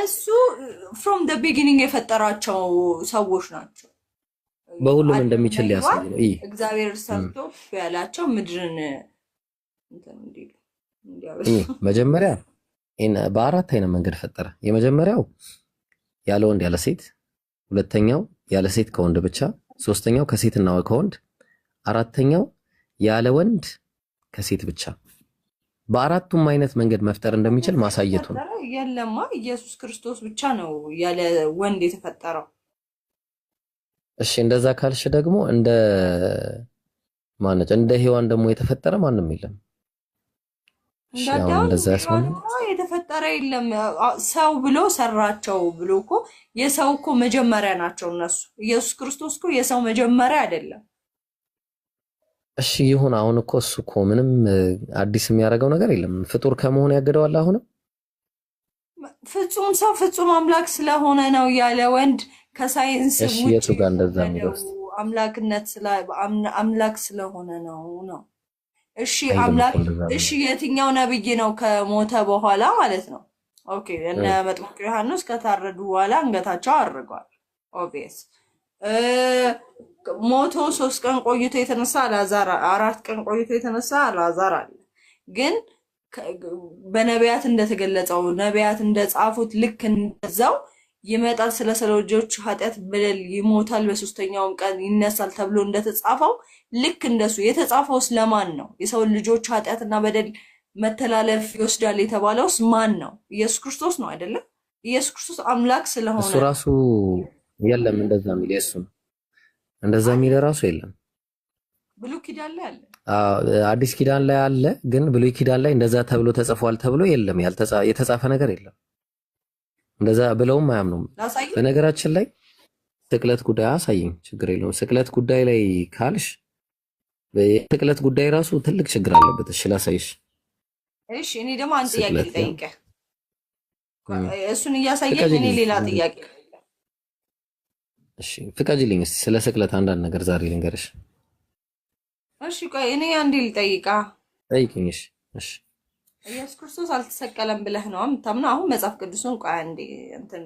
እሱ from the beginning የፈጠራቸው ሰዎች ናቸው። በሁሉም እንደሚችል ሊያሳይ ነው። እግዚአብሔር ሰርቶ ያላቸው ምድርን መጀመሪያ በአራት አይነት መንገድ ፈጠረ። የመጀመሪያው ያለ ወንድ ያለ ሴት፣ ሁለተኛው ያለ ሴት ከወንድ ብቻ፣ ሶስተኛው ከሴትና ከወንድ፣ አራተኛው ያለ ወንድ ከሴት ብቻ። በአራቱም አይነት መንገድ መፍጠር እንደሚችል ማሳየቱ ነው። የለማ ኢየሱስ ክርስቶስ ብቻ ነው ያለ ወንድ የተፈጠረው። እሺ እንደዛ ካልሽ ደግሞ እንደ ሔዋን ደግሞ የተፈጠረ ማንም የለም። እንደዛ የተፈጠረ የለም። ሰው ብሎ ሰራቸው ብሎ እኮ የሰው እኮ መጀመሪያ ናቸው እነሱ። ኢየሱስ ክርስቶስ እኮ የሰው መጀመሪያ አይደለም። እሺ ይሁን። አሁን እኮ እሱ እኮ ምንም አዲስ የሚያደርገው ነገር የለም። ፍጡር ከመሆን ያገደዋል። አሁንም ፍጹም ሰው ፍጹም አምላክ ስለሆነ ነው ያለ ወንድ ከሳይንስ ውጪ አምላክ ስለሆነ ነው። እሺ አምላክ እሺ የትኛው ነብይ ነው ከሞተ በኋላ ማለት ነው? ኦኬ እነ መጥምቁ ዮሐንስ ከታረዱ በኋላ አንገታቸው አርገዋል። ኦብቪየስ ሞቶ 3 ቀን ቆይቶ የተነሳ አልዓዛር 4 ቀን ቆይቶ የተነሳ አልዓዛር አለ። ግን በነቢያት እንደተገለጸው ነቢያት እንደጻፉት ልክ እንደዛው ይመጣል፣ ስለ ሰው ልጆች ኃጢአት በደል ይሞታል፣ በሶስተኛውም ቀን ይነሳል ተብሎ እንደተጻፈው ልክ እንደሱ የተጻፈው ስለማን ነው? የሰው ልጆች ኃጢአትና በደል መተላለፍ ይወስዳል የተባለውስ ማን ነው? ኢየሱስ ክርስቶስ ነው አይደለም? ኢየሱስ ክርስቶስ አምላክ ስለሆነ እሱ ራሱ የለም እንደዛ የሚል እሱ እንደዛ የሚል ራሱ የለም። ብሉይ ኪዳን ላይ አለ፣ አዲስ ኪዳን ላይ አለ። ግን ብሉይ ኪዳን ላይ እንደዛ ተብሎ ተጽፏል ተብሎ የለም፣ የተጻፈ ነገር የለም። እንደዛ ብለውም አያምኑም። በነገራችን ላይ ስቅለት ጉዳይ አሳየኝ፣ ችግር የለውም። ስቅለት ጉዳይ ላይ ካልሽ የስቅለት ጉዳይ ራሱ ትልቅ ችግር አለበት። እሺ ላሳይሽ። እሺ እኔ ደግሞ አንድ ጥያቄ ልጠይቅህ። እሱን እያሳየኝ እኔ ሌላ ጥያቄ። እሺ ፍቀጂልኝ እስቲ ስለ ስቅለት አንዳንድ ነገር ዛሬ ልንገርሽ። እሺ ቆይ እኔ አንዴ ልጠይቃ። ጠይቅኝ። እሺ ኢየሱስ ክርስቶስ አልተሰቀለም ብለህ ነው የምታምነው? አሁን መጽሐፍ ቅዱስን ቆይ አንዴ እንትን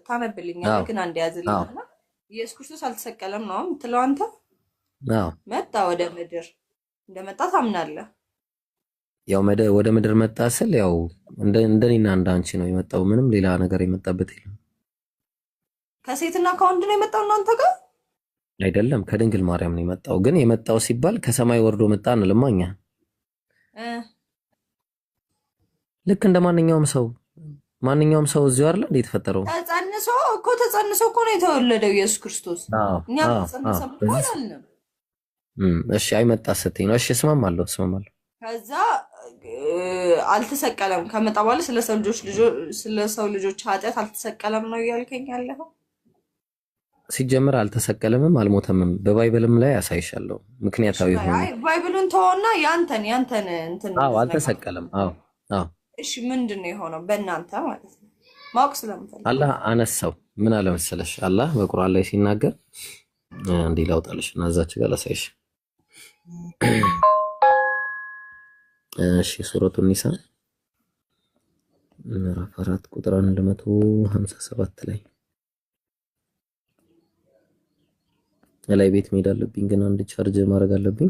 ታነብልኛለህ፣ ግን አንዴ ያዝልኝና ኢየሱስ ክርስቶስ አልተሰቀለም ነው የምትለው አንተ? መጣ ወደ ምድር፣ እንደመጣ ታምናለህ? ያው ወደ ምድር መጣ ስል ያው እንደኔና እንዳንቺ ነው የመጣው። ምንም ሌላ ነገር የመጣበት የለም። ከሴትና ከወንድ ነው የመጣው እናንተ ጋር አይደለም፣ ከድንግል ማርያም ነው የመጣው። ግን የመጣው ሲባል ከሰማይ ወርዶ መጣ እንልማ እኛ ልክ እንደ ማንኛውም ሰው እዚሁ አይደል እንዴ የተፈጠረው? ተጸንሶ እኮ ነው የተወለደው ኢየሱስ ክርስቶስ። እኛ ተጸንሰ አይደለም። እሺ አይመጣ ስትይ ነው። እሺ እስማማለሁ። ከዛ አልተሰቀለም ከመጣ በኋላ ስለ ሰው ልጆች ኃጢአት አልተሰቀለም ነው እያልከኝ ያለኸው? ሲጀምር አልተሰቀለምም አልሞተምም በባይብልም ላይ ያሳይሻለሁ። ምክንያታዊ ሆነ ባይብሉን ተወና ያንተን እንትን አልተሰቀለም። እሺ ምንድነው የሆነው በእናንተ ማለት ነው? ማወቅ ስለምፈልግ አላህ አነሳው። ምን አለ መሰለሽ? አላህ በቁርአን ላይ ሲናገር እንዲህ ላውጣልሽ እና እዛች ጋር ላሳይሽ። እሺ ሱረቱ ኒሳ ምዕራፍ 4 ቁጥር 157 ላይ ቤት መሄድ አለብኝ፣ ግን አንድ ቻርጅ ማድረግ አለብኝ።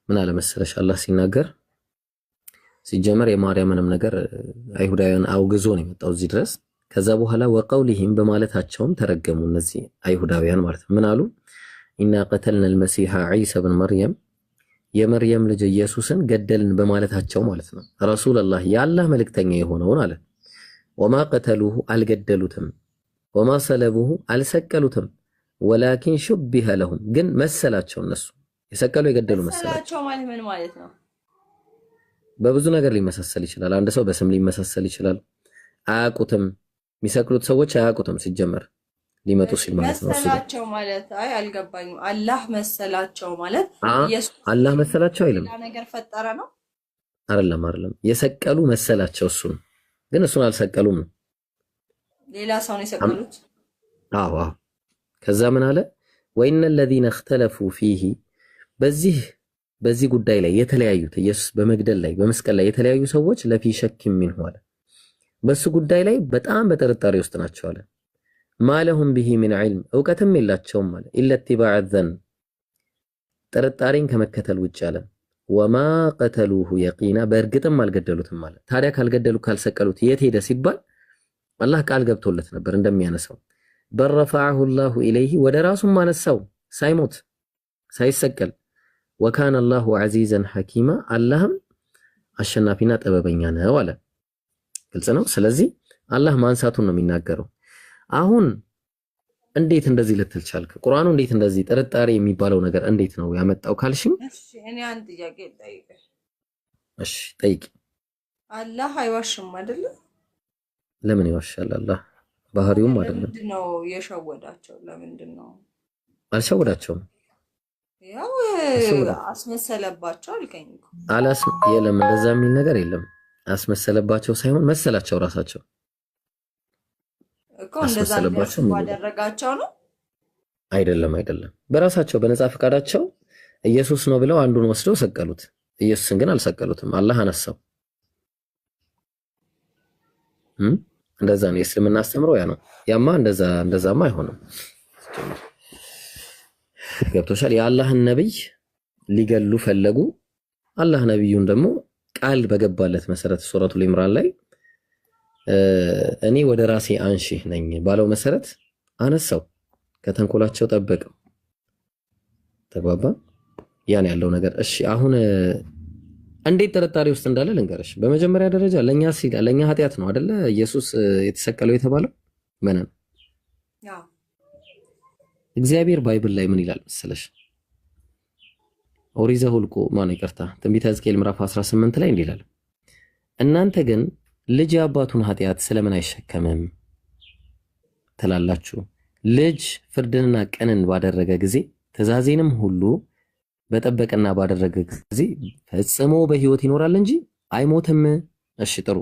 ምን አለ መሰለሽ? አላህ ሲናገር ሲጀመር የማርያምንም ነገር አይሁዳውያን አውግዞ ነው የመጣው እዚህ ድረስ። ከዛ በኋላ ወቀውሊሂም በማለታቸውም ተረገሙ እነዚህ አይሁዳውያን ማለት ነው። ምን አሉ? ኢና ቀተልና አልመሲሐ ዒሳ ብን መርየም የመርየም ልጅ ኢየሱስን ገደልን በማለታቸው ማለት ነው። ረሱላህ የአላህ መልእክተኛ የሆነውን አለ። ወማ ቀተሉሁ አልገደሉትም፣ ወማ ሰለቡሁ አልሰቀሉትም፣ ወላኪን ሹቢሀ ለሁም ግን መሰላቸው። እነሱ የሰቀሉ የገደሉ መሰላቸው ማለት ምን ማለት ነው? በብዙ ነገር ሊመሳሰል ይችላል። አንድ ሰው በስም ሊመሳሰል ይችላል። አያውቁትም፣ የሚሰቅሉት ሰዎች አያውቁትም ሲጀመር ሊመጡ ሲል ማለት ነው። መሰላቸው ማለት አልገባኝም። አላህ መሰላቸው ማለት ኢየሱስ አላህ መሰላቸው አይልም። ነገር ፈጠረ ነው አይደለም። የሰቀሉ መሰላቸው እሱን፣ ግን እሱን አልሰቀሉም ነው። ሌላ ሰው ነው የሰቀሉት። አዎ። ከዛ ምን አለ? ወኢነ الذين اختلفوا فيه በዚህ ጉዳይ ላይ የተለያዩት ኢየሱስ በመግደል ላይ በመስቀል ላይ የተለያዩ ሰዎች ለፊ ሸክ ሚንሁ አለ በሱ ጉዳይ ላይ በጣም በጥርጣሬ ውስጥ ናቸው አለ። ማለሁም ቢሂ ሚን ዒልም እውቀትም የላቸውም አለ። ኢለ ኢትባዕ ዘን ጥርጣሬን ከመከተል ውጭ አለ። ወማ ቀተሉሁ የቂና በእርግጥም አልገደሉትም አለ። ታዲያ ካልገደሉ ካልሰቀሉት የት ሄደ ሲባል አላህ ቃል ገብቶለት ነበር እንደሚያነሳው። በረፈዐሁ ላሁ ኢለይሂ ወደ ራሱም አነሳው ሳይሞት ሳይሰቀል። ወካነ አላሁ ዐዚዘን ሐኪማ አላህም አሸናፊና ጥበበኛ ነው አለ። ግልጽ ነው። ስለዚህ አላህ ማንሳቱን ነው የሚናገረው። አሁን እንዴት እንደዚህ ልትል ቻልክ? ቁርአኑ እንዴት እንደዚህ ጥርጣሬ የሚባለው ነገር እንዴት ነው ያመጣው ካልሽኝ፣ እሺ እኔ አንድ ጥያቄ ልጠይቅ። እሺ ጠይቂ። አላህ አይዋሽም አይደለ? ለምን ይዋሻል? አላህ ባህሪውም አይደለም። ለምንድን ነው የሸወዳቸው? ለምንድን ነው አልሸወዳቸውም? ያው አስመሰለባቸው አልከኝ እኮ። የለም እንደዛ የሚል ነገር የለም። አስመሰለባቸው ሳይሆን መሰላቸው ራሳቸው እኮ እንደዛ ባደረጋቸው ነው። አይደለም በራሳቸው በነፃ ፈቃዳቸው ኢየሱስ ነው ብለው አንዱን ወስደው ሰቀሉት። ኢየሱስን ግን አልሰቀሉትም። አላህ አነሳው። እንደዛ ነው የእስልምና አስተምሮ ያ ነው። ያማ እንደዛማ አይሆንም። ገብቶሻል? የአላህን ነብይ ሊገሉ ፈለጉ። አላህ ነብዩን ደግሞ ቃል በገባለት መሰረት ሱረቱል ኢምራን ላይ እኔ ወደ ራሴ አንሺህ ነኝ ባለው መሰረት አነሳው፣ ከተንኮላቸው ጠበቀው። ተግባባ? ያን ያለው ነገር። እሺ አሁን እንዴት ጥርጣሬ ውስጥ እንዳለ ልንገርሽ። በመጀመሪያ ደረጃ ለኛ ኃጢአት ነው አይደለ ኢየሱስ የተሰቀለው የተባለው መነን። እግዚአብሔር ባይብል ላይ ምን ይላል መሰለሽ? ኦሪት ዘኍልቍ ትንቢተ ሕዝቅኤል ምዕራፍ 18 ላይ እንዲህ ይላል፣ እናንተ ግን ልጅ የአባቱን ኃጢአት ስለምን አይሸከምም ትላላችሁ? ልጅ ፍርድንና ቅንን ባደረገ ጊዜ ትእዛዜንም ሁሉ በጠበቀና ባደረገ ጊዜ ፈጽሞ በሕይወት ይኖራል እንጂ አይሞትም። እሺ ጥሩ።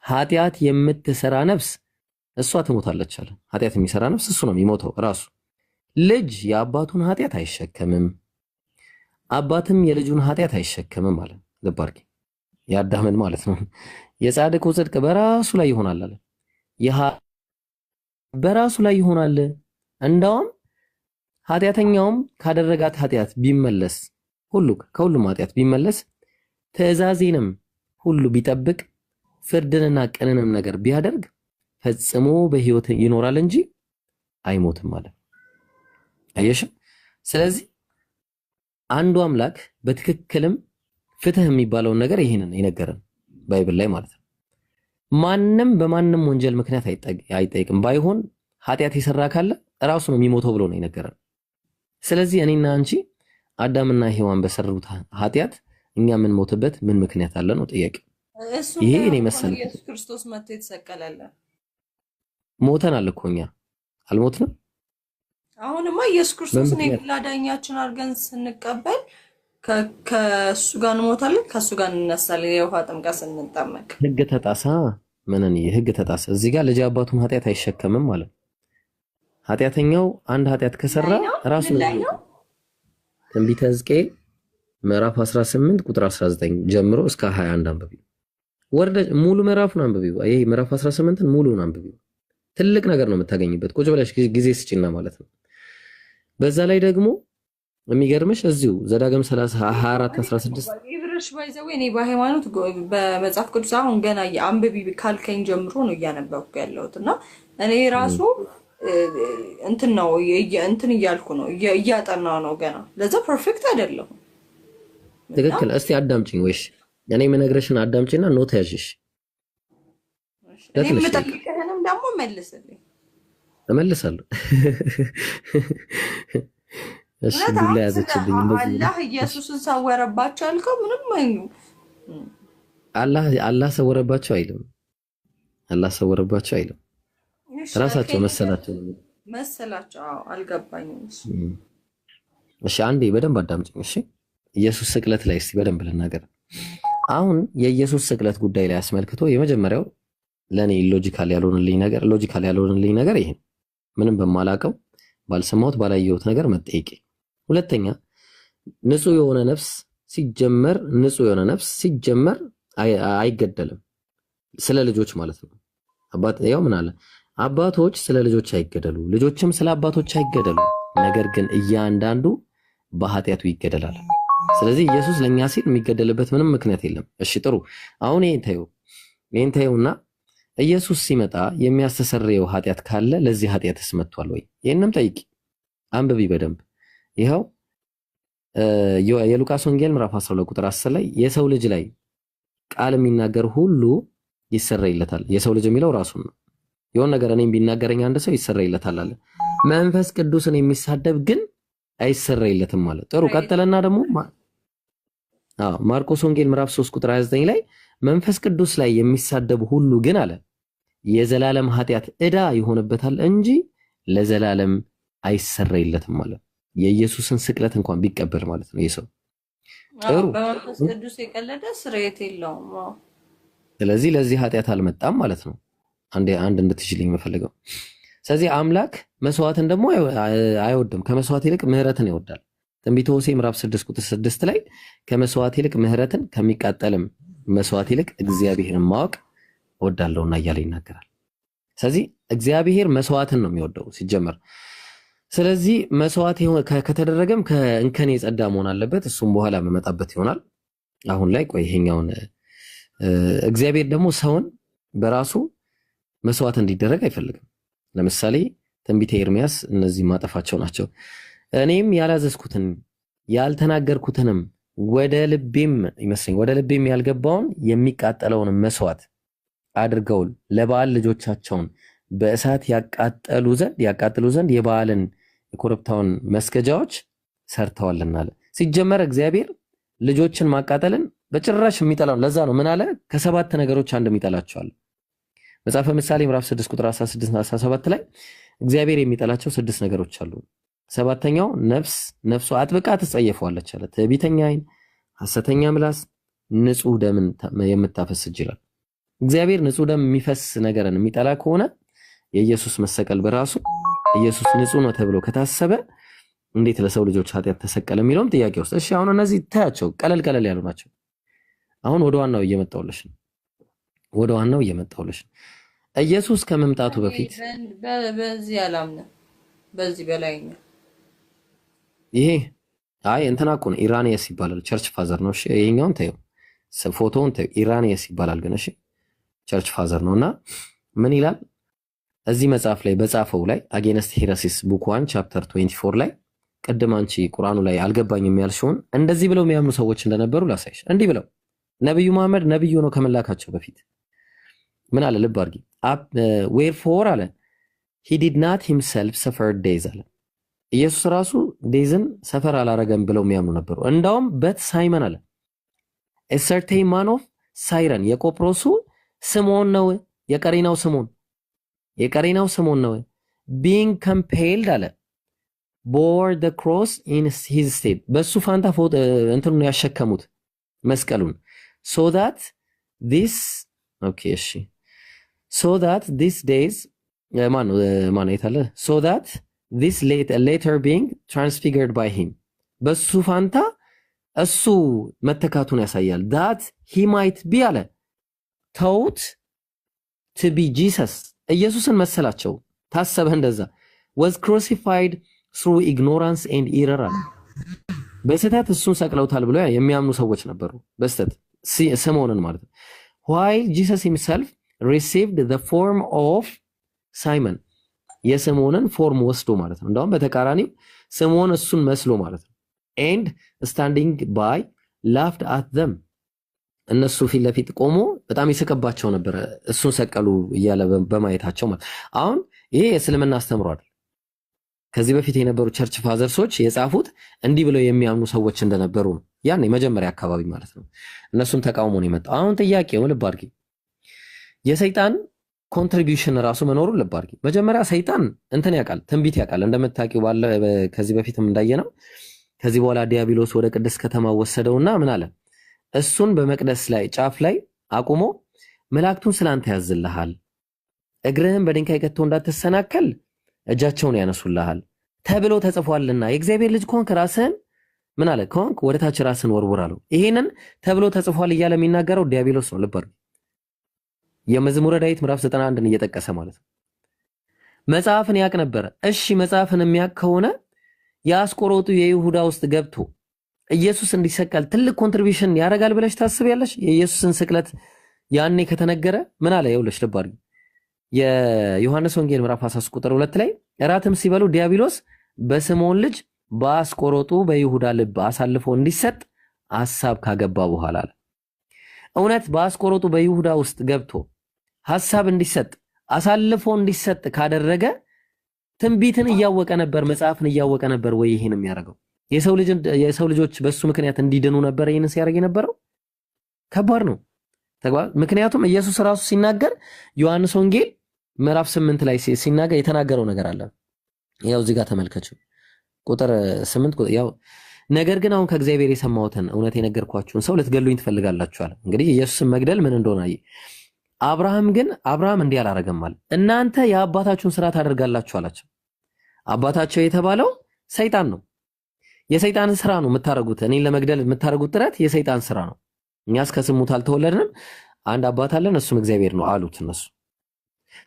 ኃጢአት የምትሰራ ነፍስ እሷ ትሞታለች አለ። ኃጢአት የሚሰራ ነፍስ እሱ ነው የሚሞተው ራሱ። ልጅ የአባቱን ኃጢአት አይሸከምም፣ አባትም የልጁን ኃጢአት አይሸከምም አለ። ልብ አድርጊ፣ ያዳምን ማለት ነው። የጻድቁ ጽድቅ በራሱ ላይ ይሆናል አለ። በራሱ ላይ ይሆናል። እንዳውም ኃጢአተኛውም ካደረጋት ኃጢአት ቢመለስ ከሁሉም ኃጢአት ቢመለስ ትእዛዜንም ሁሉ ቢጠብቅ ፍርድንና ቅንንም ነገር ቢያደርግ ፈጽሞ በሕይወት ይኖራል እንጂ አይሞትም አለ። አየሽ? ስለዚህ አንዱ አምላክ በትክክልም ፍትህ የሚባለውን ነገር ይሄንን ይነገረን ባይብል ላይ ማለት ነው። ማንም በማንም ወንጀል ምክንያት አይጠይቅም። ባይሆን ኃጢአት የሰራ ካለ ራሱ ነው የሚሞተው ብሎ ነው ይነገረን። ስለዚህ እኔና አንቺ አዳምና ሔዋን በሰሩት ኃጢአት እኛ ምን ሞትበት ምን ምክንያት አለ ነው ጥያቄ። ይሄ እኔ መሰለ ኢየሱስ ክርስቶስ መጥቶ የተሰቀለለ ሞተናል እኮ እኛ አልሞትንም። አሁንማ ኢየሱስ ክርስቶስን የግል አዳኛችን አድርገን ስንቀበል ከሱ ጋር እንሞታለን፣ ከሱ ጋር እንነሳለን። የውሃ ጥምቀት ስንጠመቅ ህግ ተጣሳ። ምንን ህግ ተጣሳ? እዚህ ጋር ልጅ አባቱን ኃጢአት አይሸከምም ማለት ኃጢአተኛው አንድ ኃጢአት ከሰራ ራሱ ነው። ትንቢተ ሕዝቅኤል ምዕራፍ 18 ቁጥር 19 ጀምሮ እስከ 21 አንብቢው። ሙሉ ምዕራፉን አንብቢው። ይሄ ምዕራፍ 18ን ሙሉውን አንብቢው። ትልቅ ነገር ነው የምታገኝበት። ቁጭ ብለሽ ጊዜ ስጪና ማለት ነው። በዛ ላይ ደግሞ የሚገርምሽ እዚሁ ዘዳግም 30 24 16 ይብርሽ ባይዘው እኔ በሃይማኖት በመጽሐፍ ቅዱስ አሁን ገና አንብቢ ካልከኝ ጀምሮ ነው እያነበብኩ ያለሁትና እኔ ራሱ እንትን እያልኩ ነው እያጠና ነው ገና። ለዛ ፐርፌክት አይደለም። ትክክል። እስቲ አዳምጪኝ ወይሽ እኔ የምነግርሽን አዳምጪና ኖት ያዥሽ። እኔ የምጠይቅህንም ደግሞ መልስልኝ። እመልሳለሁ። እሺ ዱላ ያዘችብኝ እንደዚህ። አላህ ኢየሱስን ሰወረባቸው አልከው። ምንም አላህ ሰወረባቸው አይልም። አላህ ሰወረባቸው አይልም። ራሳቸው መሰላቸው። አልገባኝም። እሺ አንዴ በደንብ አዳምጪኝ። እሺ ኢየሱስ ስቅለት ላይ እስቲ በደንብ ልናገር። አሁን የኢየሱስ ስቅለት ጉዳይ ላይ አስመልክቶ የመጀመሪያው ለኔ ሎጂካል ያልሆነልኝ ነገር ይሄ ምንም በማላቀው ባልሰማሁት ባላየሁት ነገር መጠየቅ። ሁለተኛ ንጹህ የሆነ ነፍስ ሲጀመር አይገደልም። ስለ ልጆች ማለት ነው። አባት ያው ምን አለ? አባቶች ስለ ልጆች አይገደሉ፣ ልጆችም ስለ አባቶች አይገደሉ፣ ነገር ግን እያንዳንዱ በኃጢአቱ ይገደላል። ስለዚህ ኢየሱስ ለኛ ሲል የሚገደልበት ምንም ምክንያት የለም። እሺ ጥሩ። አሁን ይሄን ታዩና ኢየሱስ ሲመጣ የሚያስተሰርየው ኃጢአት ካለ ለዚህ ኃጢአትስ መጥቷል ወይ? ይሄንም ጠይቂ፣ አንብቢ በደንብ። ይኸው የሉቃስ ወንጌል ምዕራፍ 12 ቁጥር 10 ላይ የሰው ልጅ ላይ ቃል የሚናገር ሁሉ ይሰረይለታል። የሰው ልጅ የሚለው ራሱን ነው። የሆነ ነገር እኔም ቢናገረኝ አንድ ሰው ይሰረይለታል አለ። መንፈስ ቅዱስን የሚሳደብ ግን አይሰረይለትም ማለት። ጥሩ ቀጠለና ደግሞ ማርቆስ ወንጌል ምዕራፍ 3 ቁጥር 29 ላይ መንፈስ ቅዱስ ላይ የሚሳደብ ሁሉ ግን አለ የዘላለም ኃጢአት ዕዳ ይሆንበታል እንጂ ለዘላለም አይሰረይለትም ማለት። የኢየሱስን ስቅለት እንኳን ቢቀበል ማለት ነው የሰው ጥሩ በመንፈስ ቅዱስ የቀለደ ስርየት የለውም። ስለዚህ ለዚህ ኃጢአት አልመጣም ማለት ነው። አንድ እንድትችልኝ የምፈልገው ስለዚህ አምላክ መስዋዕትን ደግሞ አይወድም፣ ከመስዋዕት ይልቅ ምህረትን ይወዳል። ትንቢተ ሆሴዕ ምዕራፍ 6 ቁጥር 6 ላይ ከመስዋዕት ይልቅ ምህረትን ከሚቃጠልም መስዋዕት ይልቅ እግዚአብሔርን ማወቅ እወዳለሁና እያለ ይናገራል። ስለዚህ እግዚአብሔር መስዋዕትን ነው የሚወደው ሲጀመር። ስለዚህ መስዋዕት ከተደረገም ከእንከን የጸዳ መሆን አለበት። እሱም በኋላ መመጣበት ይሆናል። አሁን ላይ ቆይ ይሄኛውን እግዚአብሔር ደግሞ ሰውን በራሱ መስዋዕት እንዲደረግ አይፈልግም። ለምሳሌ ትንቢተ ኤርምያስ እነዚህ ማጠፋቸው ናቸው። እኔም ያላዘዝኩትን ያልተናገርኩትንም ወደ ልቤም ያልገባውን የሚቃጠለውን መስዋዕት አድርገው ለበዓል ልጆቻቸውን በእሳት ያቃጥሉ ዘንድ የበዓልን የኮረብታውን መስገጃዎች ሰርተዋልና አለ። ሲጀመር እግዚአብሔር ልጆችን ማቃጠልን በጭራሽ የሚጠላው ለዛ ነው። ምን አለ? ከሰባት ነገሮች አንድ የሚጠላቸዋል። መጽሐፈ ምሳሌ ምዕራፍ 6 ቁጥር 16 እና 17 ላይ እግዚአብሔር የሚጠላቸው 6 ነገሮች አሉ። ሰባተኛው ነፍሱ አጥብቃ ትጸየፈዋለች አለ። ትዕቢተኛ ዓይን፣ ሐሰተኛ ምላስ፣ ንጹህ ደምን የምታፈስ እጅ ይላል። እግዚአብሔር ንጹህ ደም የሚፈስ ነገርን የሚጠላ ከሆነ የኢየሱስ መሰቀል በራሱ ኢየሱስ ንጹህ ነው ተብሎ ከታሰበ እንዴት ለሰው ልጆች ኃጢአት ተሰቀለ የሚለውም ጥያቄ ውስጥ። እሺ አሁን እነዚህ ታያቸው ቀለል ያሉ ናቸው። አሁን ወደ ዋናው እየመጣሁልሽ ነው። ኢየሱስ ከመምጣቱ በፊት በዚህ አላምንም። በዚህ በላይኛው ይሄ እንትና እኮ ነው ኢራኒየስ ይባላል። ቸርች ፋዘር ነው። እሺ ይሄኛውን ታዩ፣ ፎቶውን ታዩ። ኢራኒየስ ይባላል ግን እሺ ቸርች ፋዘር ነውና ምን ይላል እዚህ መጽሐፍ ላይ በጻፈው ላይ አጌንስት ሄረሲስ ቡክ 1 ቻፕተር 24 ላይ ቀደም አንቺ ቁርአኑ ላይ አልገባኝም ያልሽውን እንደዚህ ብለው የሚያምኑ ሰዎች እንደነበሩ ላሳይሽ። እንዲህ ብለው ነብዩ መሐመድ ነብዩ ነው ከመላካቸው በፊት ምን አለ? ልብ አድርጊ። ዌርፎር አለ he did not himself suffer days አለ። ኢየሱስ ራሱ ዴዝን ሰፈር አላረገም ብለው የሚያምኑ ነበሩ። እንዳውም በት ሳይመን አለ a certain man of ሳይረን የቆጵሮሱ ስምዖን ነው የቀሬናው ስምዖን ነው being compelled አለ bore the cross in his stead በሱ ፋንታ እንትኑን ያሸከሙት መስቀሉን so that these days so that this later being transfigured by him በሱ ፋንታ እሱ መተካቱን ያሳያል። that he might be አለ taught to be Jesus ኢየሱስን መሰላቸው ታሰበ እንደዛ was crucified through ignorance and error አለ። በስተት እሱን ሰቅለውታል ብለው የሚያምኑ ሰዎች ነበሩ። በስተት ስምዖንን ማለት ነው። while Jesus himself received the form of Simon የስምዖንን ፎርም ወስዶ ማለት ነው። እንደውም በተቃራኒው ስምዖን እሱን መስሎ ማለት ነው። and standing by laughed at them እነሱ ፊት ለፊት ቆሞ በጣም ይስቀባቸው ነበር እሱን ሰቀሉ እያለ በማየታቸው ማለት። አሁን ይሄ የእስልምና አስተምሮ አይደል። ከዚህ በፊት የነበሩ ቸርች ፋዘርሶች የጻፉት እንዲህ ብለው የሚያምኑ ሰዎች እንደነበሩ ነው። ያን የመጀመሪያ አካባቢ ማለት ነው። እነሱን ተቃውሞ ነው የመጣው። አሁን ጥያቄው ልብ አድርጊ፣ የሰይጣን ኮንትሪቢዩሽን ራሱ መኖሩን ልብ አድርጊ። መጀመሪያ ሰይጣን እንትን ያውቃል፣ ትንቢት ያውቃል። እንደምታውቂው ባለ ከዚህ በፊትም እንዳየነው ከዚህ በኋላ ዲያብሎስ ወደ ቅድስት ከተማ ወሰደውና ምን አለ? እሱን በመቅደስ ላይ ጫፍ ላይ አቁሞ መላእክቱን ስላንተ ያዝልሃል፣ እግርህን በድንጋይ ከቶ እንዳትሰናከል እጃቸውን ያነሱልሃል ተብሎ ተጽፏልና የእግዚአብሔር ልጅ ከሆንክ ራስህን ምን አለ? ከሆንክ ወደ ታች ራስህን ወርውር አለው። ይሄንን ተብሎ ተጽፏል እያለ የሚናገረው ዲያብሎስ ነው። ልብ አድርጉ። የመዝሙረ ዳዊት ምዕራፍ 91ን እየጠቀሰ ማለት ነው። መጽሐፍን ያቅ ነበረ። እሺ መጽሐፍን የሚያቅ ከሆነ የአስቆሮቱ የይሁዳ ውስጥ ገብቶ ኢየሱስ እንዲሰቀል ትልቅ ኮንትሪቢዩሽን ያደርጋል ብለሽ ታስቢያለሽ? የኢየሱስን ስቅለት ያኔ ከተነገረ ምን አለ? ይኸውልሽ ልብ አድርጊ። የዮሐንስ ወንጌል ምዕራፍ 13 ቁጥር 2 ላይ እራትም ሲበሉ ዲያብሎስ በስምዖን ልጅ በአስቆሮጡ በይሁዳ ልብ አሳልፎ እንዲሰጥ ሐሳብ ካገባ በኋላ አለ። እውነት በአስቆሮጡ በይሁዳ ውስጥ ገብቶ ሐሳብ እንዲሰጥ አሳልፎ እንዲሰጥ ካደረገ ትንቢትን እያወቀ ነበር፣ መጽሐፍን እያወቀ ነበር ወይ ይሄን የሚያደርገው? የሰው ልጆች በሱ ምክንያት እንዲድኑ ነበር ይሄን ሲያደርግ የነበረው? ከባድ ነው። ምክንያቱም ኢየሱስ ራሱ ሲናገር ዮሐንስ ወንጌል ምዕራፍ 8 ላይ ሲናገር የተናገረው ነገር አለ። ያው እዚህ ጋር ተመልከቱ ቁጥር 8 ያው ነገር ግን አሁን ከእግዚአብሔር የሰማሁትን እውነት የነገርኳችሁን ሰው ልትገሉኝ ትፈልጋላችሁ አለ። እንግዲህ ኢየሱስን መግደል ምን እንደሆነ አብርሃም እንዲህ አላረገም አለ። እናንተ የአባታችሁን ስራ ታደርጋላችሁ አላቸው። አባታቸው የተባለው ሰይጣን ነው። የሰይጣን ስራ ነው የምታረጉት። እኔን ለመግደል የምታረጉት ጥረት የሰይጣን ስራ ነው። እኛስ ከስሙት አልተወለድንም፣ አንድ አባት አለን፣ እሱም እግዚአብሔር ነው አሉት እነሱ።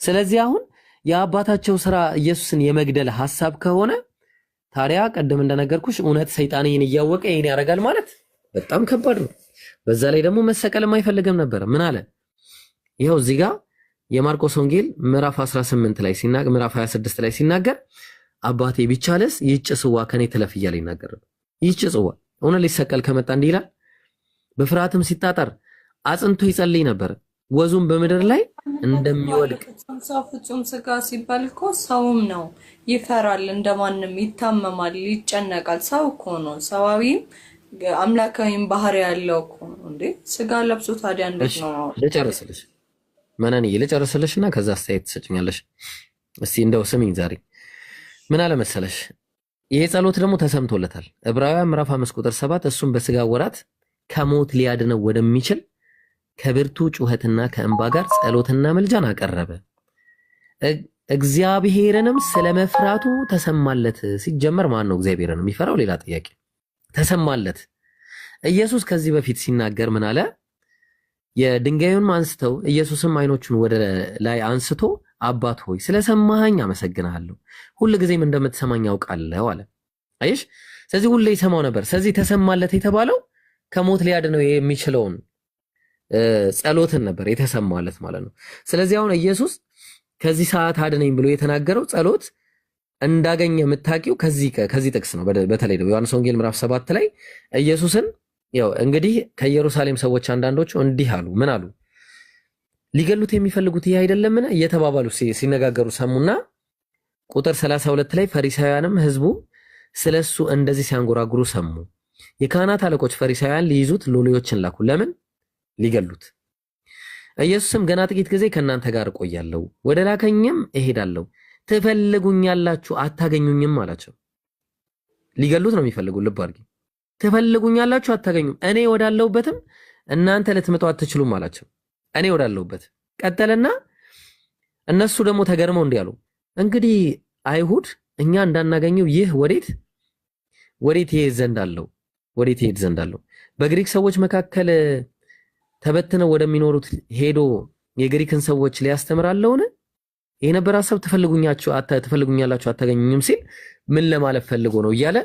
ስለዚህ አሁን የአባታቸው ስራ ኢየሱስን የመግደል ሐሳብ ከሆነ ታዲያ ቀደም እንደነገርኩሽ እውነት ሰይጣን ይሄን እያወቀ ይሄን ያደርጋል ማለት በጣም ከባድ ነው። በዛ ላይ ደግሞ መሰቀልም አይፈልግም ነበር። ምን አለ? ይኸው እዚህ ጋር የማርቆስ ወንጌል ምዕራፍ 18 ላይ ሲናገር ምዕራፍ 26 ላይ ሲናገር አባቴ ቢቻለስ ይህች ጽዋ ከኔ ትለፍ እያለ ይናገር። ይህች ጽዋ እውነት ሊሰቀል ከመጣ እንዲህ ይላል። በፍርሃትም ሲጣጣር አጽንቶ ይጸልይ ነበር፣ ወዙም በምድር ላይ እንደሚወልቅ። ሰው ፍጹም ስጋ ሲባል እኮ ሰውም ነው። ይፈራል፣ እንደማንም ይታመማል፣ ይጨነቃል። ሰው እኮ ነው። ሰዋዊም አምላካዊም ባህሪ ያለው እኮ ነው። እንዴ ስጋ ለብሶ ታዲያ እንዴት ነው? ልጨርስልሽ መነንዬ ልጨርስልሽና ከዛ አስተያየት ትሰጭኛለሽ። እስቲ እንደው ስሚኝ። ዛሬ ምን አለ መሰለሽ፣ ይሄ ጸሎት ደግሞ ተሰምቶለታል። ዕብራውያን ምዕራፍ 5 ቁጥር 7 እሱም በስጋ ወራት ከሞት ሊያድነው ወደሚችል ከብርቱ ጩኸትና ከእንባ ጋር ጸሎትና መልጃን አቀረበ፣ እግዚአብሔርንም ስለመፍራቱ ተሰማለት። ሲጀመር ማን ነው እግዚአብሔርን የሚፈራው? ሌላ ጥያቄ። ተሰማለት። ኢየሱስ ከዚህ በፊት ሲናገር ምን አለ? የድንጋዩን አንስተው ኢየሱስም አይኖቹን ወደ ላይ አንስቶ አባት ሆይ ስለሰማኸኝ አመሰግናለሁ፣ ሁልጊዜም እንደምትሰማኝ አውቃለሁ አለ። አይሽ፣ ስለዚህ ሁሌ ይሰማው ነበር። ስለዚህ ተሰማለት የተባለው ከሞት ሊያድነው የሚችለውን ጸሎትን ነበር የተሰማለት ማለት ነው። ስለዚህ አሁን ኢየሱስ ከዚህ ሰዓት አድነኝ ብሎ የተናገረው ጸሎት እንዳገኘ የምታውቂው ከዚህ ጥቅስ ነው። በተለይ ነው ዮሐንስ ወንጌል ምዕራፍ 7 ላይ ኢየሱስን ያው እንግዲህ ከኢየሩሳሌም ሰዎች አንዳንዶቹ እንዲህ አሉ። ምን አሉ? ሊገሉት የሚፈልጉት ይህ አይደለምን እየተባባሉ ሲነጋገሩ ሰሙና ቁጥር 32 ላይ ፈሪሳውያንም ህዝቡ ስለሱ እንደዚህ ሲያንጎራጉሩ ሰሙ። የካህናት አለቆች ፈሪሳውያን ሊይዙት ሎሌዎችን ላኩ። ለምን? ሊገሉት። ኢየሱስም ገና ጥቂት ጊዜ ከእናንተ ጋር እቆያለሁ፣ ወደ ላከኝም እሄዳለሁ፣ ትፈልጉኛላችሁ አታገኙኝም አላቸው። ሊገሉት ነው የሚፈልጉ። ልብ አድርጊ። ትፈልጉኛላችሁ አታገኙም፣ እኔ ወዳለሁበትም እናንተ ልትመጡ አትችሉም አላቸው። እኔ ወዳለሁበት ቀጠለና እነሱ ደግሞ ተገርመው እንዲህ አሉ፣ እንግዲህ አይሁድ እኛ እንዳናገኘው ይህ ወዴት ይሄድ ዘንድ አለው? በግሪክ ሰዎች መካከል ተበትነው ወደሚኖሩት ሄዶ የግሪክን ሰዎች ሊያስተምራለውን? ይሄ ነበር ሐሳብ። ትፈልጉኛላችሁ አታገኙኝም ሲል ምን ለማለት ፈልጎ ነው እያለ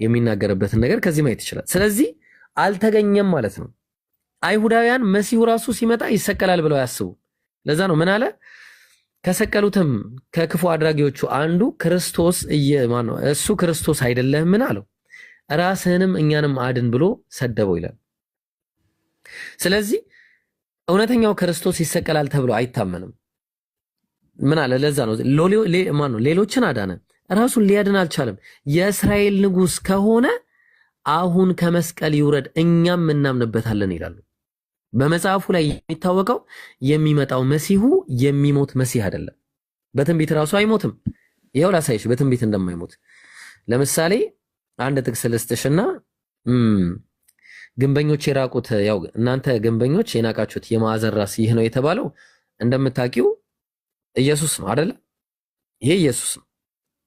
የሚናገርበትን ነገር ከዚህ ማየት ይችላል። ስለዚህ አልተገኘም ማለት ነው። አይሁዳውያን መሲሁ ራሱ ሲመጣ ይሰቀላል ብለው ያስቡ። ለዛ ነው ምን አለ? ከሰቀሉትም ከክፉ አድራጊዎቹ አንዱ ክርስቶስ እሱ ክርስቶስ አይደለህምን አለው። ራስህንም እኛንም አድን ብሎ ሰደበው ይላል። ስለዚህ እውነተኛው ክርስቶስ ይሰቀላል ተብሎ አይታመንም። ምን አለ? ለዛ ነው ሌሎችን አዳነ፣ ራሱን ሊያድን አልቻለም። የእስራኤል ንጉሥ ከሆነ አሁን ከመስቀል ይውረድ እኛም እናምንበታለን ይላሉ። በመጽሐፉ ላይ የሚታወቀው የሚመጣው መሲሁ የሚሞት መሲህ አይደለም። በትንቢት ራሱ አይሞትም። ይኸው ላሳይሽ በትንቢት እንደማይሞት። ለምሳሌ አንድ ጥቅስ ልስጥሽና ግንበኞች የራቁት ያው እናንተ ግንበኞች የናቃችሁት የማዕዘን ራስ ይህ ነው የተባለው እንደምታውቂው ኢየሱስ ነው አይደል? ይሄ ኢየሱስ ነው።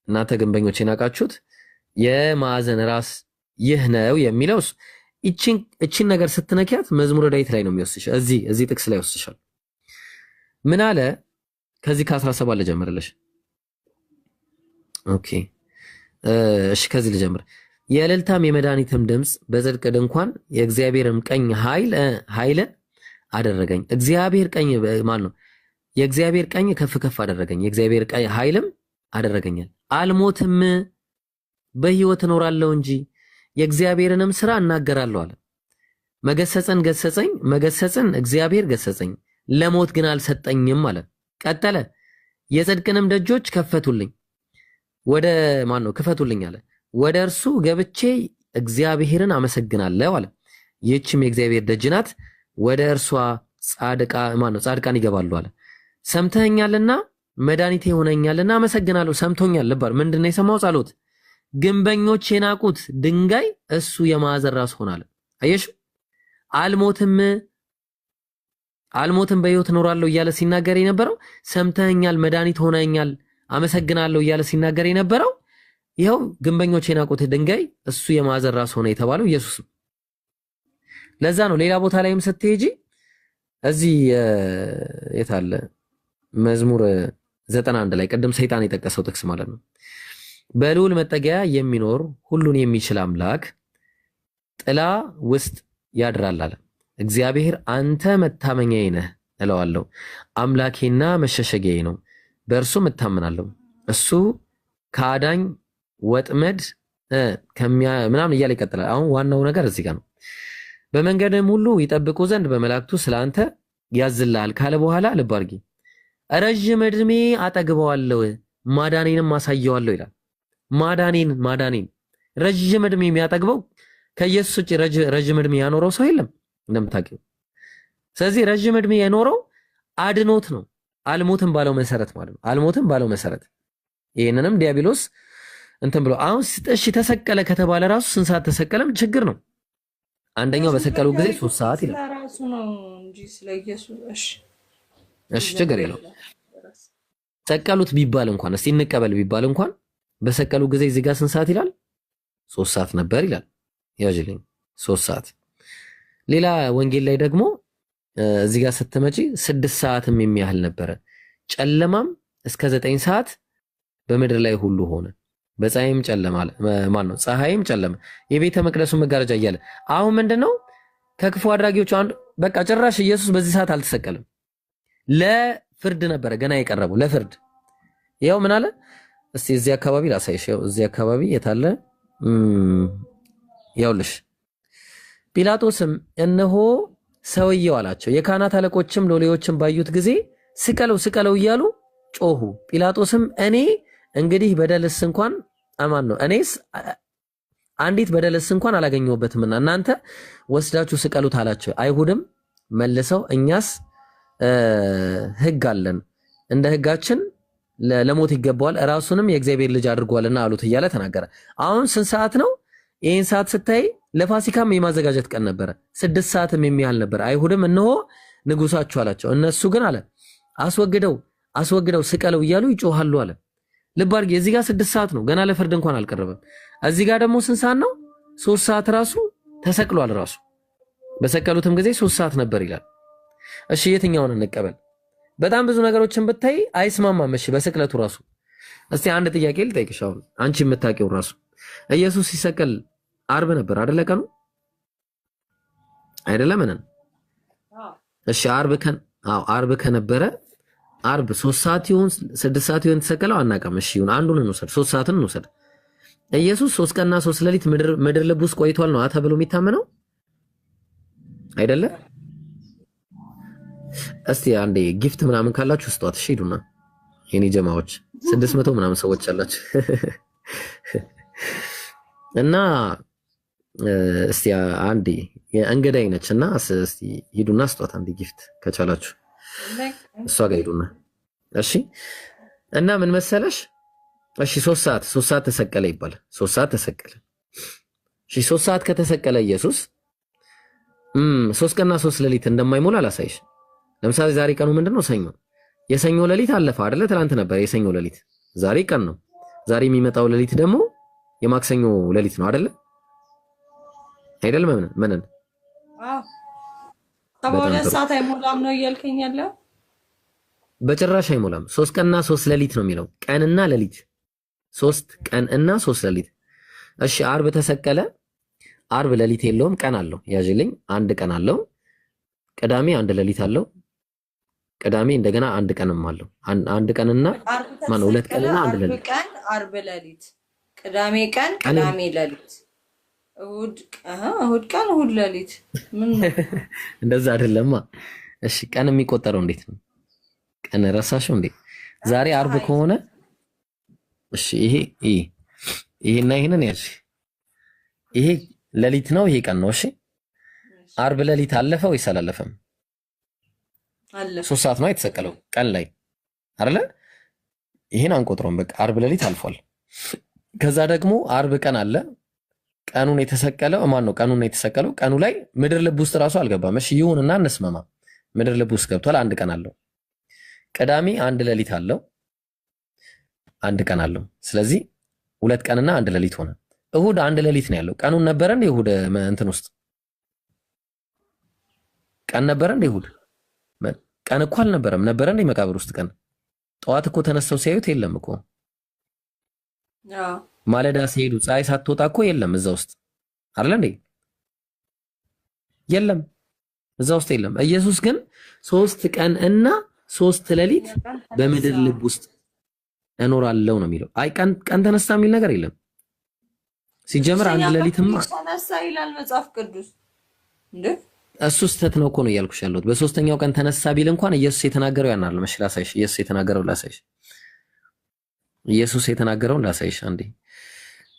እናንተ ግንበኞች የናቃችሁት የማዕዘን ራስ ይህ ነው የሚለው እቺን ነገር ስትነኪያት መዝሙረ ዳዊት ላይ ነው የሚወስድሽ። እዚህ ጥቅስ ላይ ወስድሻል። ምን አለ? ከዚህ ከ17 ልጀምርልሽ። ኦኬ እሺ፣ ከዚህ ልጀምር። የእልልታም የመድኃኒትም ድምፅ በጽድቅ ድንኳን የእግዚአብሔርም ቀኝ ኃይልን አደረገኝ። እግዚአብሔር ቀኝ ማን ነው? የእግዚአብሔር ቀኝ ከፍ ከፍ አደረገኝ፣ የእግዚአብሔር ቀኝ ኃይልም አደረገኛል። አልሞትም በሕይወት እኖራለሁ እንጂ የእግዚአብሔርንም ሥራ እናገራለሁ አለ። መገሰጽን እግዚአብሔር ገሰጸኝ፣ ለሞት ግን አልሰጠኝም አለ። ቀጠለ። የጽድቅንም ደጆች ከፈቱልኝ፣ ወደ ማን ነው ክፈቱልኝ አለ። ወደ እርሱ ገብቼ እግዚአብሔርን አመሰግናለሁ አለ። ይህችም የእግዚአብሔር ደጅ ናት፣ ወደ እርሷ ጻድቃን ይገባሉ አለ። ሰምተኸኛልና መድኃኒቴ ሆነኛልና አመሰግናለሁ። ሰምቶኛል። ልባር ምንድነው የሰማው? ጸሎት። ግንበኞች የናቁት ድንጋይ እሱ የማዕዘን ራስ ሆናል። አየሽ፣ አልሞትም በሕይወት እኖራለሁ እያለ ሲናገር የነበረው ሰምተኸኛል፣ መድኃኒት ሆነኛል፣ አመሰግናለሁ እያለ ሲናገር የነበረው ይኸው ግንበኞች የናቁት ድንጋይ እሱ የማዕዘን ራስ ሆነ የተባለው ኢየሱስ ነው። ለዛ ነው ሌላ ቦታ ላይም ስትሄጂ እዚህ የታለ መዝሙር 91 ላይ ቅድም ሰይጣን የጠቀሰው ጥቅስ ማለት ነው። በልዑል መጠጊያ የሚኖር ሁሉን የሚችል አምላክ ጥላ ውስጥ ያድራል አለ። እግዚአብሔር አንተ መታመኛዬ ነህ እለዋለሁ፣ አምላኬና መሸሸጊያዬ ነው፣ በእርሱም እታመናለሁ። እሱ ከአዳኝ ወጥመድ ምናምን እያለ ይቀጥላል። አሁን ዋናው ነገር እዚህ ጋር ነው። በመንገድም ሁሉ ይጠብቁ ዘንድ በመላእክቱ ስለአንተ ያዝልሃል ካለ በኋላ ልብ አድርጊ፣ ረዥም ዕድሜ አጠግበዋለሁ ማዳኔንም አሳየዋለሁ ይላል። ማዳኔን ረዥም ዕድሜ የሚያጠግበው ከኢየሱስ ውጭ ረዥም ዕድሜ ያኖረው ሰው የለም እንደምታውቂው። ስለዚህ ረዥም ዕድሜ የኖረው አድኖት ነው፣ አልሞትም ባለው መሰረት ማለት ነው። አልሞትም ባለው መሰረት ይሄንንም ዲያብሎስ እንትን ብሎ አሁን እሺ ተሰቀለ ከተባለ ራሱ ስንት ሰዓት ተሰቀለም ችግር ነው። አንደኛው በሰቀሉ ጊዜ 3 ሰዓት ይላል። ራሱ ነው እንጂ ስለ ኢየሱስ እሺ ችግር የለው። ሰቀሉት ቢባል እንኳን እስቲ እንቀበል ቢባል እንኳን በሰቀሉ ጊዜ እዚህ ጋር ስንት ሰዓት ይላል? 3 ሰዓት ነበር ይላል። ያጅልኝ 3 ሰዓት። ሌላ ወንጌል ላይ ደግሞ እዚህ ጋር ስትመጪ 6 ሰዓትም የሚያህል ነበረ፣ ጨለማም እስከ 9 ሰዓት በምድር ላይ ሁሉ ሆነ፣ በፀሐይም ጨለማ ማን ነው ፀሐይም ጨለመ፣ የቤተ መቅደሱ መጋረጃ እያለ አሁን ምንድነው ከክፉ አድራጊዎች አንዱ በቃ ጭራሽ ኢየሱስ በዚህ ሰዓት አልተሰቀለም። ለፍርድ ነበረ ገና የቀረበው ለፍርድ። ያው ምን አለ እስቲ እዚህ አካባቢ ላሳይሽ። ያው እዚህ አካባቢ የታለ ያውልሽ። ጲላጦስም እነሆ ሰውየው አላቸው። የካህናት አለቆችም ሎሌዎችም ባዩት ጊዜ ስቀለው እያሉ ጮሁ። ጲላጦስም እኔ እንግዲህ በደልስ እንኳን አማን ነው እኔስ አንዲት በደልስ እንኳን አላገኘሁበትምና እናንተ ወስዳችሁ ስቀሉት አላቸው። አይሁድም መልሰው እኛስ ሕግ አለን፣ እንደ ሕጋችን ለሞት ይገባዋል፣ ራሱንም የእግዚአብሔር ልጅ አድርጓልና አሉት እያለ ተናገረ። አሁን ስንት ሰዓት ነው? ይህን ሰዓት ስታይ ለፋሲካም የማዘጋጀት ቀን ነበረ፣ 6 ሰዓትም የሚያህል ነበር። አይሁድም እነሆ ንጉሳችሁ አላቸው። እነሱ ግን አለ አስወግደው ስቀለው እያሉ ይጮሃሉ አለ። ልብ አድርጊ፣ እዚህ ጋር 6 ሰዓት ነው፣ ገና ለፍርድ እንኳን አልቀረበም። እዚህ ጋር ደግሞ ስንት ሰዓት ነው? 3 ሰዓት ራሱ ተሰቅሏል። ራሱ በሰቀሉትም ጊዜ 3 ሰዓት ነበር ይላል። እሺ የትኛውን እንቀበል? በጣም ብዙ ነገሮችን ብታይ አይስማማም። እሺ በስቅለቱ ራሱ እስቲ አንድ ጥያቄ ልጠይቅሽ። አሁን አንቺ የምታውቂው ራሱ ኢየሱስ ሲሰቀል አርብ ነበር አይደለ? ቀኑ አይደለም ምን? እሺ አርብ ከነበረ አርብ 3 ሰዓት ይሁን 6 ሰዓት ይሁን ተሰቀለው አናውቅም። እሺ ይሁን አንዱን እንውሰድ፣ 3 ሰዓትን እንውሰድ። ኢየሱስ 3 ቀንና 3 ሌሊት ምድር ልብ ውስጥ ቆይቷል ነው ተብሎ የሚታመነው አይደለ? እስቲ አንዴ ጊፍት ምናምን ካላችሁ ስጧት። እሺ ሂዱና የኔ ጀማዎች 600 ምናምን ሰዎች አላችሁ እና እስቲ አንዴ እንግዳይ ነችና እስቲ ሂዱና ስጧት አንዴ ጊፍት ከቻላችሁ እሷ ጋር ሂዱና። እሺ እና ምን መሰለሽ፣ እሺ 3 ሰዓት ተሰቀለ ይባላል። 3 ሰዓት ተሰቀለ። እሺ 3 ሰዓት ከተሰቀለ ኢየሱስ 3 ቀንና 3 ሌሊት እንደማይሞላ አላሳይሽ። ለምሳሌ ዛሬ ቀኑ ምንድነው? ሰኞ። የሰኞ ሌሊት አለፈ አይደለ? ትናንት ነበር የሰኞ ሌሊት፣ ዛሬ ቀን ነው። ዛሬ የሚመጣው ሌሊት ደግሞ የማክሰኞ ሌሊት ነው አይደለ? አይደለም ምን? አዎ 7 ሰዓት አይሞላም ነው እያልከኝ ያለው? በጭራሽ አይሞላም። 3 ቀንና 3 ሌሊት ነው የሚለው ቀንና ሌሊት 3 ቀንና 3 ሌሊት። እሺ አርብ ተሰቀለ። አርብ ሌሊት የለውም ቀን አለው። ያዥልኝ አንድ ቀን አለው። ቅዳሜ አንድ ሌሊት አለው። ቅዳሜ እንደገና አንድ ቀንም አለው። አንድ ቀንና ማነው 2 ቀንና አንድ ሌሊት። አርብ ቀን አርብ ሌሊት፣ ቅዳሜ ቀን ቅዳሜ ሌሊት፣ እሁድ ቀን እሁድ ሌሊት። ምን እንደዛ አይደለማ። እሺ ቀን የሚቆጠረው እንዴት ነው? ቀን ረሳሽው እንዴ? ዛሬ አርብ ከሆነ እሺ ይሄና ይሄንን ያዥ። ይሄ ሌሊት ነው፣ ይሄ ቀን ነው። እሺ አርብ ሌሊት አለፈ ወይስ አላለፈም? አለፈ። 3 ሰዓት ነው የተሰቀለው ቀን ላይ አይደለ? ይሄን አንቆጥረውም። በቃ አርብ ሌሊት አልፏል። ከዛ ደግሞ አርብ ቀን አለ። ቀኑን የተሰቀለው ማን ነው? ቀኑን የተሰቀለው ቀኑ ላይ ምድር ልብ ውስጥ ራሱ አልገባም። እሺ ይሁንና እንስማማ። ምድር ልብ ውስጥ ገብቷል። አንድ ቀን አለው። ቅዳሜ አንድ ሌሊት አለው። አንድ ቀን አለው። ስለዚህ 2 ቀንና አንድ ሌሊት ሆነ። እሁድ አንድ ሌሊት ነው ያለው። ቀኑን ነበረ እንደ እሁድ እንትን ውስጥ ቀን ነበረ እንደ እሁድ ቀን እኮ አልነበረም። ነበረ እንደ መቃብር ውስጥ ቀን። ጠዋት እኮ ተነስተው ሲያዩት የለም እኮ። ማለዳ ሲሄዱ ፀሐይ ሳትወጣ እኮ የለም እዛ ውስጥ አይደል እንዴ? የለም እዛ ውስጥ የለም። ኢየሱስ ግን 3 ቀን እና 3 ሌሊት በምድር ልብ ውስጥ እኖራለሁ ነው የሚለው። አይ ቀን ተነሳ የሚል ነገር የለም። ሲጀምር አንድ ሌሊትማ ተነሳ ይላል መጽሐፍ ቅዱስ እንዴ? እሱ ስተት ነው እኮ ነው እያልኩሽ ያለሁት። በሶስተኛው ቀን ተነሳ ቢል እንኳን ኢየሱስ የተናገረው ያናል መሽ ላሳይሽ። ኢየሱስ የተናገረው ላሳይሽ። ኢየሱስ የተናገረውን ላሳይሽ አንዴ።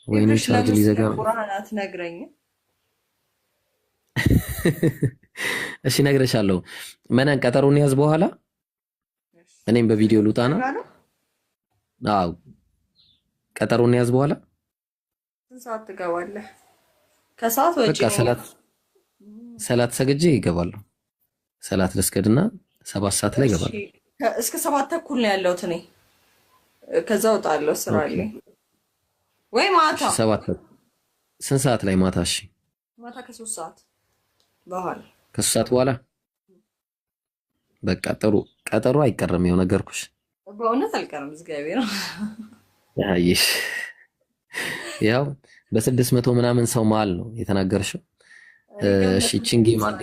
ወይኔ ቻርጅ ሊዘጋ ነው። ቁርአን አትነግረኝ? እሺ እነግርሻለሁ። መነን ቀጠሮን ያዝ በኋላ እኔም በቪዲዮ ልውጣ ነው። አዎ ቀጠሮን ያዝ በኋላ ስንት ሰዓት ትገባለህ? ከሰዓት ወጪ በቃ ሰላት ሰግጄ ይገባሉ። ሰላት ልስገድና 7 ሰዓት ላይ ይገባሉ። እስከ 7 ተኩል ነው ያለሁት እኔ። ከዛ ወጣለሁ ስራ ላይ ወይ ማታ 7 ስንት ሰዓት ላይ ማታ? እሺ ማታ ከ3 ሰዓት በኋላ ከ3 ሰዓት በኋላ በቃ ጥሩ ቀጠሮ አይቀርም። የሆነ ነገርኩሽ። በእውነት አልቀርም። እግዚአብሔር ነው ያይሽ። ያው በ600 ምናምን ሰው መሀል ነው የተናገርሽው። እሺ ቺንጌ ማንዴ